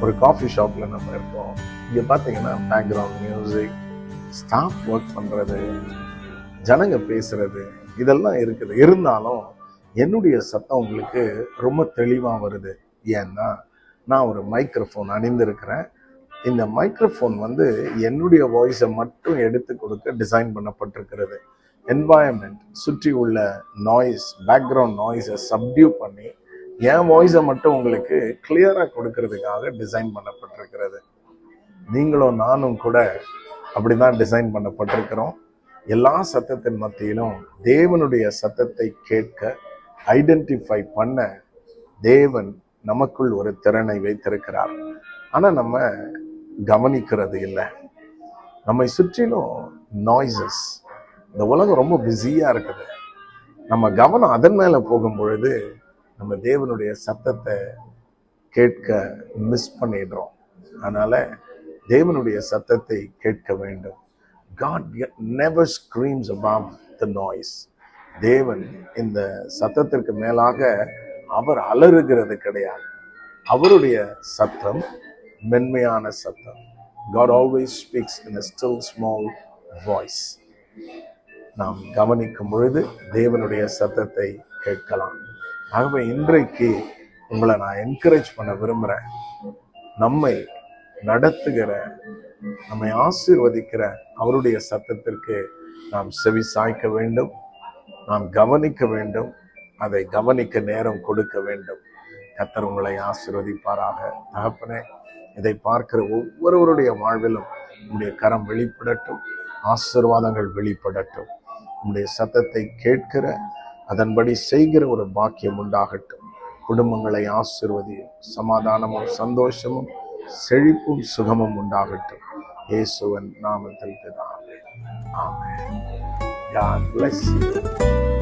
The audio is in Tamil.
ஒரு காஃபி ஷாப்பில் நம்ம இருக்கோம். இங்கே பார்த்தீங்கன்னா பேக்ரவுண்ட் மியூசிக், ஸ்டாஃப் ஒர்க் பண்ணுறது, ஜனங்க பேசுறது இதெல்லாம் இருக்குது. இருந்தாலும் என்னுடைய சத்தம் உங்களுக்கு ரொம்ப தெளிவாக வருது. ஏன்னா நான் ஒரு மைக்ரோஃபோன் அணிந்திருக்கிறேன். இந்த மைக்ரோஃபோன் என்னுடைய வாய்ஸை மட்டும் எடுத்து கொடுக்க டிசைன் பண்ணப்பட்டிருக்கிறது. என்வாயன்மெண்ட், சுற்றி உள்ள நாய்ஸ், பேக்ரவுண்ட் நாய்ஸை சப்டியூ பண்ணி என் வாய்ஸை மட்டும் உங்களுக்கு கிளியராக கொடுக்கறதுக்காக டிசைன் பண்ணப்பட்டிருக்கிறது. நீங்களும் நானும் கூட அப்படிதான் டிசைன் பண்ணப்பட்டிருக்கிறோம். எல்லா சத்தத்தின் மத்தியிலும் தேவனுடைய சத்தத்தை கேட்க, ஐடென்டிஃபை பண்ண தேவன் நமக்குள் ஒரு திறனை வைத்திருக்கிறார். ஆனா நம்ம கவனிக்கிறது இல்லை. நம்மை சுற்றிலும் நாய்ஸஸ், இந்த உலகம் ரொம்ப பிஸியா இருக்குது. நம்ம கவனம் அதன் மேல போகும் பொழுது நம்ம தேவனுடைய சத்தத்தை கேட்க மிஸ் பண்ணிடுறோம். அதனால தேவனுடைய சத்தத்தை கேட்க வேண்டும். God never screams above the noise. தேவன் இந்த சத்தத்திற்கு மேலாக அவர் அலறுகிறது கிடையாது. அவருடைய சத்தம் மென்மையான சத்தம். God always speaks in a still small voice. நாம் கவனிக்கும் பொழுது தேவனுடைய சத்தத்தை கேட்கலாம். ஆகவே இன்றைக்கு உங்களை நான் என்கரேஜ் பண்ண விரும்புகிறேன். நம்மை நடத்துகிற, நம்மை ஆசீர்வதிக்கிற அவருடைய சத்தத்திற்கு நாம் செவி சாய்க்க வேண்டும். நாம் கவனிக்க வேண்டும். அதை கவனிக்க நேரம் கொடுக்க வேண்டும். கர்த்தர் உங்களை ஆசீர்வதிப்பாராக. தகப்பனே, இதை பார்க்கிற ஒவ்வொருவருடைய வாழ்விலும் உங்களுடைய கரம் வெளிப்படட்டும், ஆசீர்வாதங்கள் வெளிப்படட்டும். உங்களுடைய சத்தத்தை கேட்கிற, அதன்படி செய்கிற ஒரு பாக்கியம் உண்டாகட்டும். குடும்பங்களை ஆசீர்வதியும், சமாதானமும் சந்தோஷமும் செழிப்பும் சுகமும் உண்டாகட்டும். இயேசுவின் நாமத்தில் பிதாவே, ஆமென். God bless you.